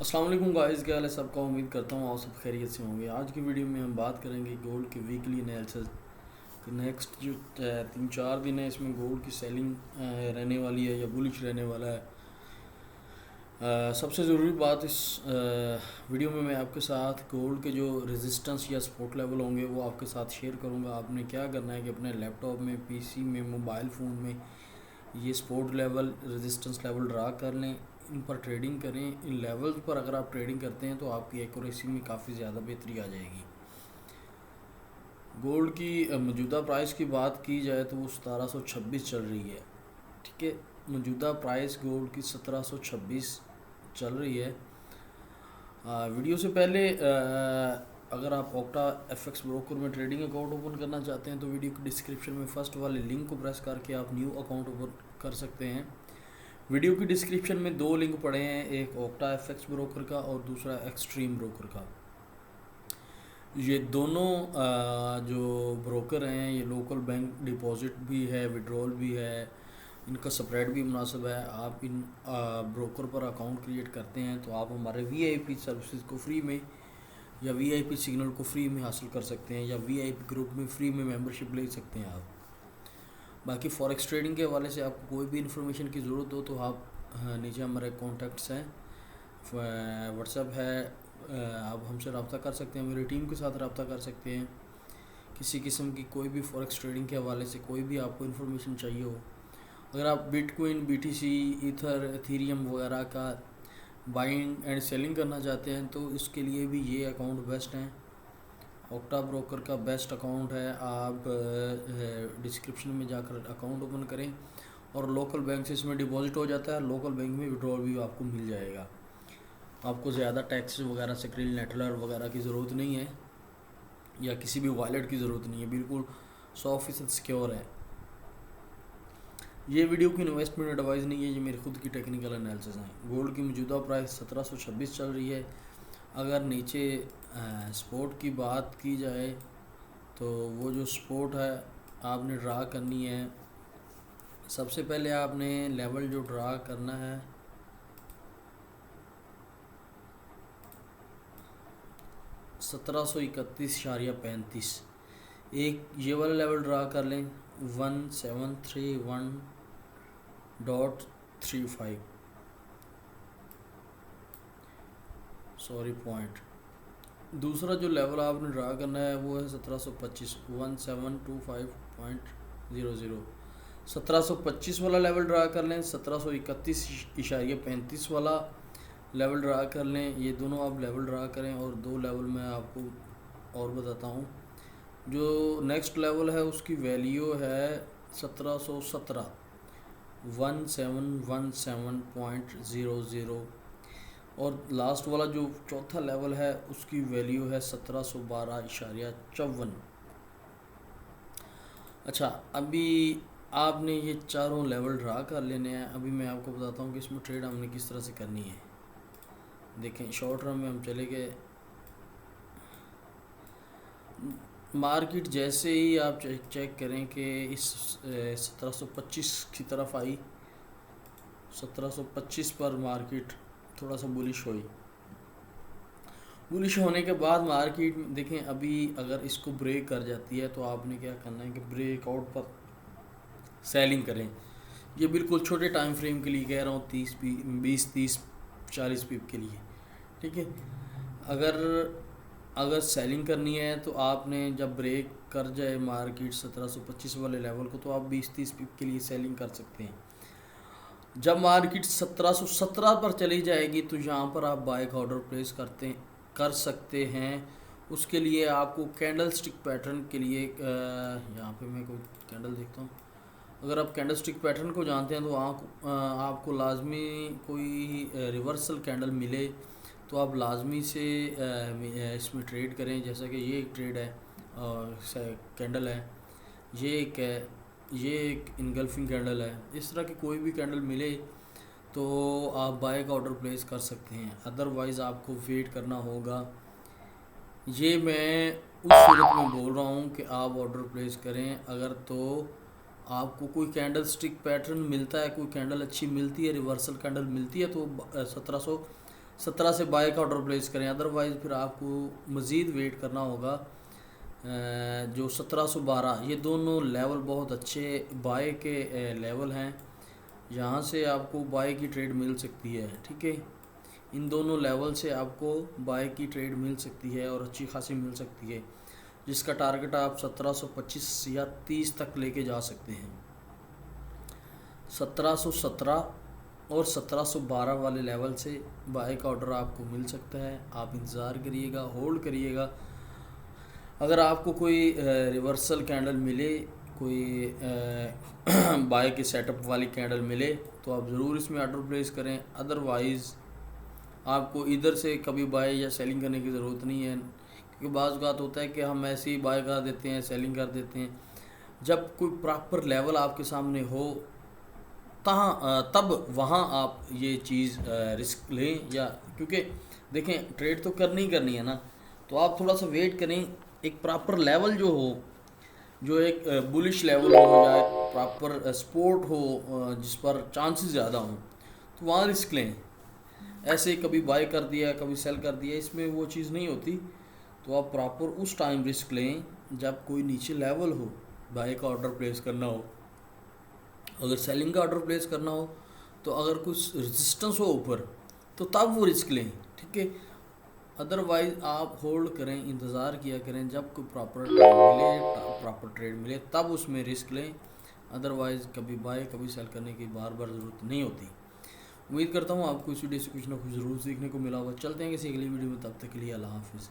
अस्सलाम वालेकुम गाइस, क्या हाल है सबका। उम्मीद करता हूँ आप सब खैरियत से होंगे। आज की वीडियो में हम बात करेंगे गोल्ड के वीकली एनालिसिस। नेक्स्ट जो 3-4 दिन है इसमें गोल्ड की सेलिंग रहने वाली है या बुलिश रहने वाला है। सबसे ज़रूरी बात इस वीडियो में मैं आपके साथ गोल्ड के जो रेजिस्टेंस या सपोर्ट लेवल होंगे वो आपके साथ शेयर करूँगा। आपने क्या करना है कि अपने लैपटॉप में, पीसी में, मोबाइल फ़ोन में ये support level, resistance level draw कर लें, इन पर ट्रेडिंग करें। इन लेवल्स पर अगर आप ट्रेडिंग करते हैं तो आपकी एक्यूरेसी में काफ़ी ज़्यादा बेहतरी आ जाएगी। गोल्ड की मौजूदा प्राइस की बात की जाए तो वो 1726 चल रही है। ठीक है, मौजूदा प्राइस गोल्ड की 1726 चल रही है। वीडियो से पहले अगर आप ओक्टा एफएक्स ब्रोकर में ट्रेडिंग अकाउंट ओपन करना चाहते हैं तो वीडियो के डिस्क्रिप्शन में फर्स्ट वाले लिंक को प्रेस करके आप न्यू अकाउंट ओपन कर सकते हैं। वीडियो की डिस्क्रिप्शन में 2 लिंक पड़े हैं, एक ओक्टा एफएक्स ब्रोकर का और दूसरा एक्सट्रीम ब्रोकर का। ये दोनों जो ब्रोकर हैं ये लोकल बैंक डिपॉजिट भी है, विड्रॉल भी है, इनका स्प्रेड भी मुनासिब है। आप इन ब्रोकर पर अकाउंट क्रिएट करते हैं तो आप हमारे वीआईपी सर्विसेज को फ्री में या वीआईपी सिग्नल को फ्री में हासिल कर सकते हैं या वीआईपी ग्रुप में फ्री में मेंबरशिप ले सकते हैं आप। बाकी फॉरेक्स ट्रेडिंग के हवाले से आपको कोई भी इन्फॉर्मेशन की ज़रूरत हो तो आप नीचे हमारे कॉन्टैक्ट्स हैं, व्हाट्सएप है, आप हमसे रब्ता कर सकते हैं, मेरी टीम के साथ रब्ता कर सकते हैं। किसी किस्म की कोई भी फॉरेक्स ट्रेडिंग के हवाले से कोई भी आपको इन्फॉर्मेशन चाहिए हो, अगर आप बिटकॉइन, बीटीसी, ईथर, एथीरियम वगैरह का बाइंग एंड सेलिंग करना चाहते हैं तो इसके लिए भी ये अकाउंट बेस्ट हैं। ओक्टा ब्रोकर का बेस्ट अकाउंट है। आप डिस्क्रिप्शन में जाकर अकाउंट ओपन करें और लोकल बैंक से इसमें डिपॉजिट हो जाता है, लोकल बैंक में विड्रॉल भी आपको मिल जाएगा। आपको ज़्यादा टैक्स वगैरह, सिक्योरिटी नेटलर वगैरह की ज़रूरत नहीं है या किसी भी वॉलेट की ज़रूरत नहीं है, बिल्कुल 100% सिक्योर है। ये वीडियो की इन्वेस्टमेंट एडवाइस नहीं है, ये मेरी खुद की टेक्निकल एनालिसिस है। गोल्ड की मौजूदा प्राइस 1726 चल रही है। अगर नीचे सपोर्ट की बात की जाए तो वो जो सपोर्ट है आपने ड्रा करनी है। सबसे पहले आपने लेवल जो ड्रा करना है 1731.35, एक ये वाला लेवल ड्रा कर लें 1731.35 पॉइंट। दूसरा जो लेवल आपने ड्रा करना है वो है 1725, 1725.00। 1725 वाला लेवल ड्रा कर लें, 1731.35 वाला लेवल ड्रा कर लें। ये दोनों आप लेवल ड्रा करें और 2 लेवल मैं आपको और बताता हूँ। जो नेक्स्ट लेवल है उसकी वैल्यू है 1717, 1717.00 और लास्ट वाला जो चौथा लेवल है उसकी वैल्यू है 1712.54। अच्छा, अभी आपने ये चारों लेवल ड्रा कर लेने हैं। अभी मैं आपको बताता हूँ कि इसमें ट्रेड हमने किस तरह से करनी है। देखें, शॉर्ट टर्म में हम चले गए। मार्केट जैसे ही आप चेक करें कि इस 1725 की तरफ आई, 1725 पर मार्केट थोड़ा सा बुलिश हुई। बुलिश होने के बाद मार्केट देखें, अभी अगर इसको ब्रेक कर जाती है तो आपने क्या करना है कि ब्रेकआउट पर सेलिंग करें। ये बिल्कुल छोटे टाइम फ्रेम के लिए कह रहा हूँ, 20-30-40 पिप के लिए। ठीक है, अगर सेलिंग करनी है तो आपने जब ब्रेक कर जाए मार्केट 1725 वाले लेवल को तो आप 20-30 पिप के लिए सेलिंग कर सकते हैं। जब मार्केट 1717 पर चली जाएगी तो यहाँ पर आप बाय ऑर्डर प्लेस कर सकते हैं। उसके लिए आपको कैंडल स्टिक पैटर्न के लिए यहाँ पे मैं कोई कैंडल देखता हूँ। अगर आप कैंडल स्टिक पैटर्न को जानते हैं तो आपको लाजमी कोई रिवर्सल कैंडल मिले तो आप लाजमी से इसमें ट्रेड करें। जैसा कि ये एक ट्रेड है, कैंडल है, ये एक इनगल्फिंग कैंडल है। इस तरह की कोई भी कैंडल मिले तो आप बाय का ऑर्डर प्लेस कर सकते हैं, अदरवाइज़ आपको वेट करना होगा। ये मैं उस सूरत में बोल रहा हूँ कि आप ऑर्डर प्लेस करें अगर तो आपको कोई कैंडल स्टिक पैटर्न मिलता है, कोई कैंडल अच्छी मिलती है, रिवर्सल कैंडल मिलती है तो 17 से बाय का ऑर्डर प्लेस करें, अदरवाइज़ फिर आपको मज़ीद वेट करना होगा। जो 1712 ये दोनों लेवल बहुत अच्छे बाय के लेवल हैं, यहाँ से आपको बाय की ट्रेड मिल सकती है। ठीक है, इन दोनों लेवल से आपको बाय की ट्रेड मिल सकती है और अच्छी खासी मिल सकती है, जिसका टारगेट आप 1725 या 30 तक लेके जा सकते हैं। 1717 और 1712 वाले लेवल से बाय का ऑर्डर आपको मिल सकता है। आप इंतज़ार करिएगा, होल्ड करिएगा। अगर आपको कोई रिवर्सल कैंडल मिले, कोई बाय के सेटअप वाली कैंडल मिले, तो आप ज़रूर इसमें ऑर्डर प्लेस करें। अदरवाइज़ आपको इधर से कभी बाय या सेलिंग करने की ज़रूरत नहीं है, क्योंकि बाज़ बात होता है कि हम ऐसे ही बाय कर देते हैं, सेलिंग कर देते हैं। जब कोई प्रॉपर लेवल आपके सामने हो तब वहाँ आप ये चीज़ रिस्क लें, या क्योंकि देखें ट्रेड तो करनी ही करनी है ना, तो आप थोड़ा सा वेट करें। एक प्रॉपर लेवल जो हो, जो एक बुलिश लेवल हो या प्रॉपर सपोर्ट हो जिस पर चांसेस ज़्यादा हों, तो वहाँ रिस्क लें। ऐसे कभी बाय कर दिया कभी सेल कर दिया, इसमें वो चीज़ नहीं होती। तो आप प्रॉपर उस टाइम रिस्क लें जब कोई नीचे लेवल हो, बाय का ऑर्डर प्लेस करना हो। अगर सेलिंग का ऑर्डर प्लेस करना हो तो अगर कुछ रेजिस्टेंस हो ऊपर, तो तब वो रिस्क लें। ठीक है, अदरवाइज़ आप होल्ड करें, इंतज़ार किया करें, जब कोई प्रॉपर ट्रेड मिले तब उसमें रिस्क लें। अदरवाइज़ कभी बाय कभी सेल करने की बार बार ज़रूरत नहीं होती। उम्मीद करता हूँ आपको इस वीडियो से कुछ ना कुछ ज़रूर सीखने को मिला होगा। चलते हैं किसी अगली वीडियो में, तब तक के लिए अल्लाह हाफिज़।